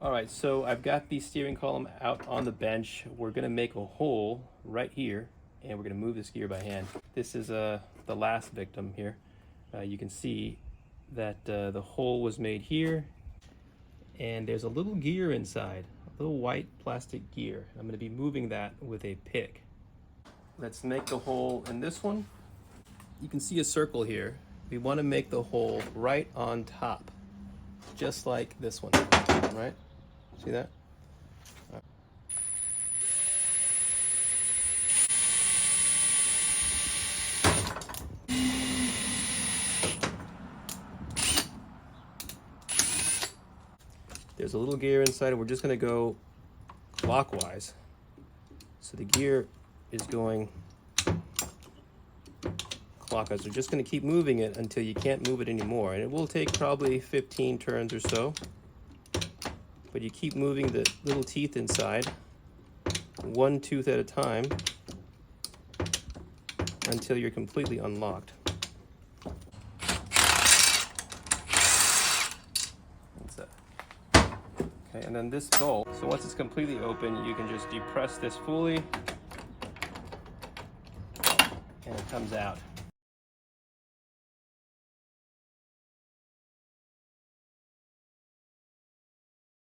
All right, so I've got the steering column out on the bench. We're gonna make a hole right here, and we're gonna move this gear by hand. This is the last victim here. You can see that the hole was made here, and there's a little gear inside, a little white plastic gear. I'm gonna be moving that with a pick. Let's make the hole in this one. You can see a circle here. We wanna make the hole right on top, just like this one, right? See that? There's a little gear inside, and we're just going to go clockwise. So the gear is going clockwise. We're just going to keep moving it until you can't move it anymore. And it will take probably 15 turns or so. But you keep moving the little teeth inside, one tooth at a time, until you're completely unlocked. Okay, and then this bolt, so once it's completely open, you can just depress this fully, and it comes out.